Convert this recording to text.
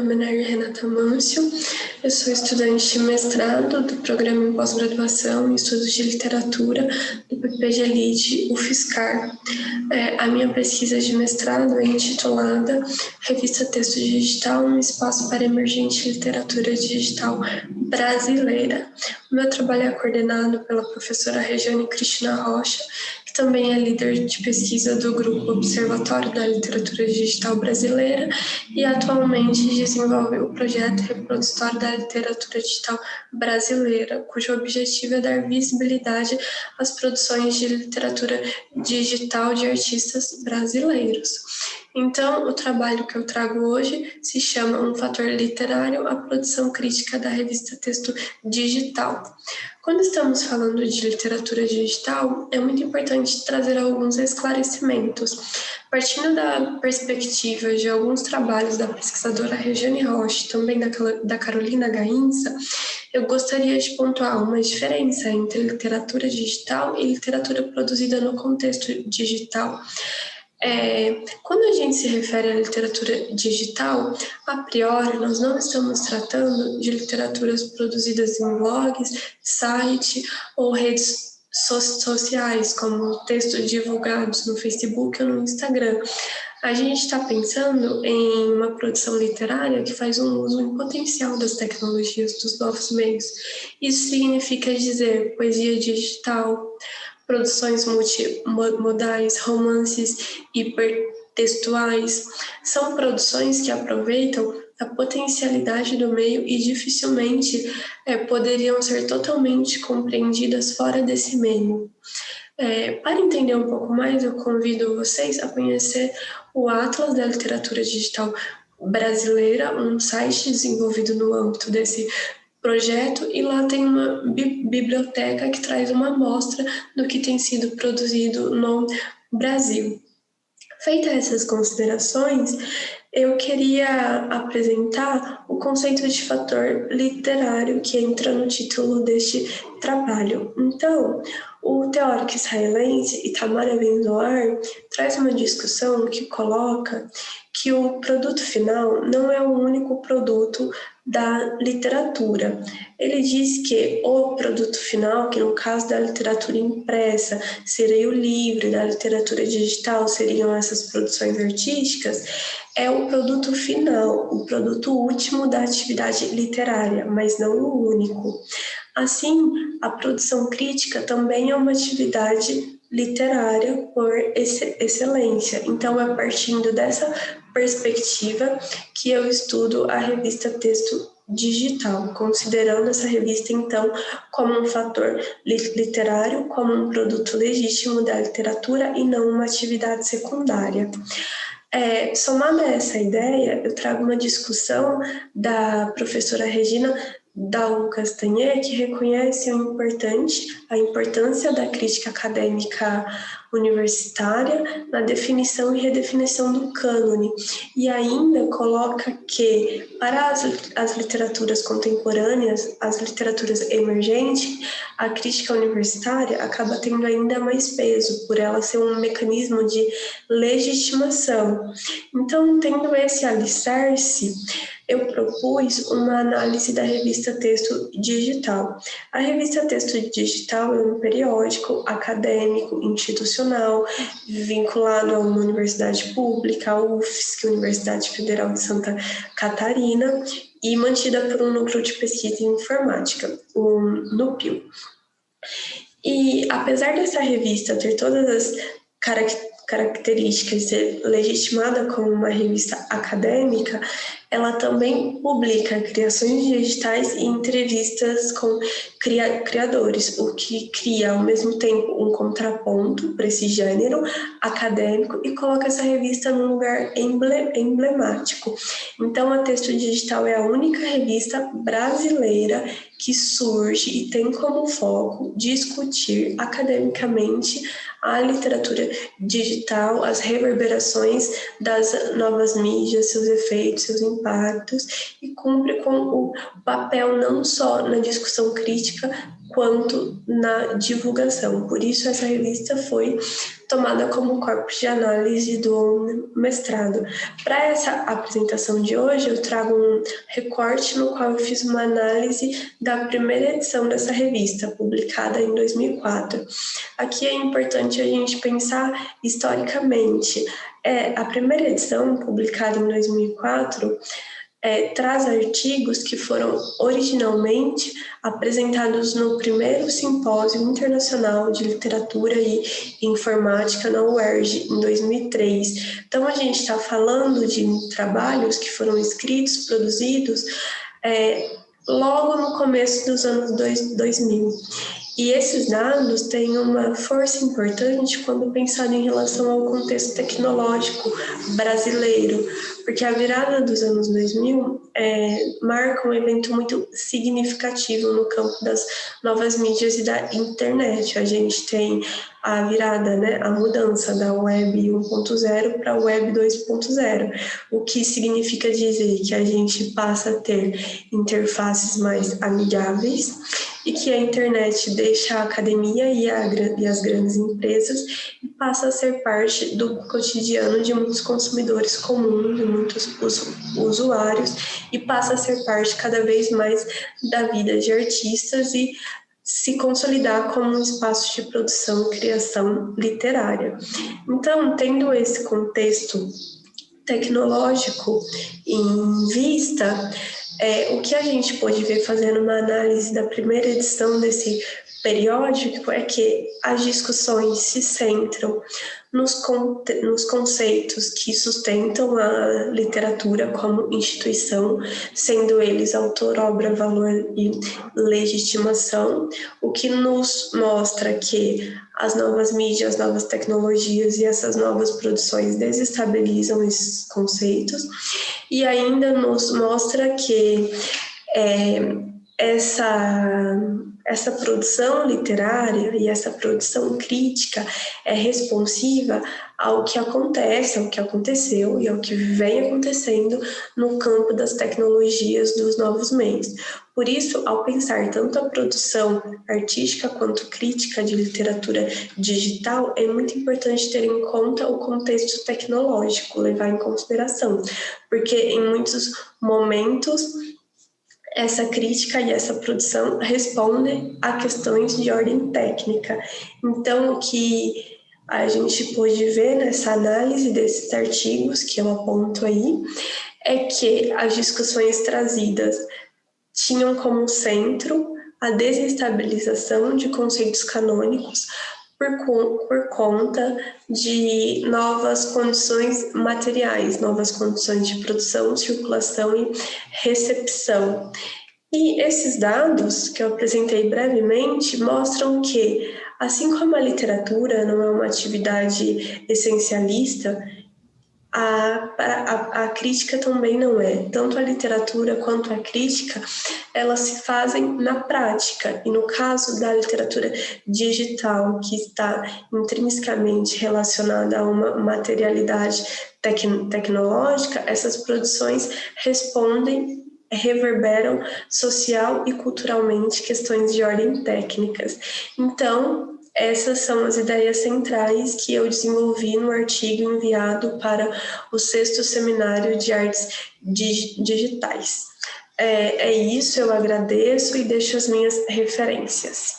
nome é Renata Mâncio, eu sou estudante de mestrado do programa em pós-graduação em estudos de literatura do PPG-LID UFSCar. A minha pesquisa de mestrado é intitulada Revista Texto Digital, um espaço para emergente literatura digital brasileira. O meu trabalho é coordenado pela professora Regiane Cristina Rocha, que também é líder de pesquisa do Grupo Observatório da Literatura Digital Brasileira e atualmente desenvolve o projeto Repositório da Literatura Digital Brasileira, cujo objetivo é dar visibilidade às produções de literatura digital de artistas brasileiros. Então, o trabalho que eu trago hoje se chama Um Fator Literário, a produção crítica da revista Texto Digital. Quando estamos falando de literatura digital, é muito importante trazer alguns esclarecimentos. Partindo da perspectiva de alguns trabalhos da pesquisadora Regiane Rocha, também da Carolina Gainza, eu gostaria de pontuar uma diferença entre literatura digital e literatura produzida no contexto digital. Quando a gente se refere à literatura digital, a priori nós não estamos tratando de literaturas produzidas em blogs, site ou redes sociais, como textos divulgados no Facebook ou no Instagram. A gente está pensando em uma produção literária que faz um uso em potencial das tecnologias, dos novos meios. Isso significa dizer poesia digital, produções multimodais, romances hipertextuais, são produções que aproveitam a potencialidade do meio e dificilmente poderiam ser totalmente compreendidas fora desse meio. Para entender um pouco mais, eu convido vocês a conhecer o Atlas da Literatura Digital Brasileira, um site desenvolvido no âmbito desse projeto, e lá tem uma biblioteca que traz uma amostra do que tem sido produzido no Brasil. Feitas essas considerações, eu queria apresentar o conceito de fator literário que entra no título deste trabalho. Então, o teórico israelense Itamar Ben-Zohar traz uma discussão que coloca que o produto final não é o único produto da literatura. Ele diz que o produto final, que no caso da literatura impressa seria o livro, da literatura digital seriam essas produções artísticas, é o produto final, o produto último da atividade literária, mas não o único. Assim, a produção crítica também é uma atividade literária por excelência. Então, é partindo dessa perspectiva que eu estudo a revista Texto Digital, considerando essa revista, então, como um fator literário, como um produto legítimo da literatura e não uma atividade secundária. Somada a essa ideia, eu trago uma discussão da professora Regina Daú Castanher, que reconhece a importância da crítica acadêmica universitária na definição e redefinição do cânone, e ainda coloca que, para as literaturas contemporâneas, as literaturas emergentes, a crítica universitária acaba tendo ainda mais peso, por ela ser um mecanismo de legitimação. Então, tendo esse alicerce, eu propus uma análise da revista Texto Digital. A revista Texto Digital é um periódico acadêmico, institucional, vinculado a uma universidade pública, a UFSC, Universidade Federal de Santa Catarina, e mantida por um núcleo de pesquisa em informática, o NUPIO. E apesar dessa revista ter todas as características de ser legitimada como uma revista acadêmica, ela também publica criações digitais e entrevistas com criadores, o que cria ao mesmo tempo um contraponto para esse gênero acadêmico e coloca essa revista num lugar emblemático. Então, a Texto Digital é a única revista brasileira que surge e tem como foco discutir academicamente a literatura digital, as reverberações das novas mídias, seus efeitos, seus impactos, e cumpre com o papel não só na discussão crítica quanto na divulgação. Por isso, essa revista foi tomada como corpus de análise do mestrado. Para essa apresentação de hoje, eu trago um recorte no qual eu fiz uma análise da primeira edição dessa revista, publicada em 2004. Aqui é importante a gente pensar historicamente. A primeira edição, publicada em 2004, traz artigos que foram originalmente apresentados no primeiro Simpósio Internacional de Literatura e Informática na UERJ, em 2003. Então, a gente está falando de trabalhos que foram escritos, produzidos, logo no começo dos anos 2000. E esses dados têm uma força importante quando pensado em relação ao contexto tecnológico brasileiro, porque a virada dos anos 2000 marca um evento muito significativo no campo das novas mídias e da internet. A gente tem a virada, né, a mudança da Web 1.0 para a Web 2.0, o que significa dizer que a gente passa a ter interfaces mais amigáveis e que a internet deixa a academia e as grandes empresas e passa a ser parte do cotidiano de muitos consumidores comuns, de muitos usuários, e passa a ser parte cada vez mais da vida de artistas e se consolidar como um espaço de produção e criação literária. Então, tendo esse contexto tecnológico em vista, o que a gente pôde ver fazendo uma análise da primeira edição desse periódico é que as discussões se centram nos conceitos que sustentam a literatura como instituição, sendo eles autor, obra, valor e legitimação, o que nos mostra que as novas mídias, as novas tecnologias e essas novas produções desestabilizam esses conceitos, e ainda nos mostra que essa produção literária e essa produção crítica é responsiva ao que acontece, ao que aconteceu e ao que vem acontecendo no campo das tecnologias dos novos meios. Por isso, ao pensar tanto a produção artística quanto crítica de literatura digital, é muito importante ter em conta o contexto tecnológico, levar em consideração, porque em muitos momentos essa crítica e essa produção respondem a questões de ordem técnica. Então, o que a gente pôde ver nessa análise desses artigos que eu aponto aí é que as discussões trazidas tinham como centro a desestabilização de conceitos canônicos por conta de novas condições materiais, novas condições de produção, circulação e recepção. E esses dados que eu apresentei brevemente mostram que, assim como a literatura não é uma atividade essencialista, a crítica também não é. Tanto a literatura quanto a crítica, elas se fazem na prática. E no caso da literatura digital, que está intrinsecamente relacionada a uma materialidade tecnológica, essas produções reverberam social e culturalmente questões de ordem técnicas. Então, essas são as ideias centrais que eu desenvolvi no artigo enviado para o 6º Seminário de Artes Digitais. É isso, eu agradeço e deixo as minhas referências.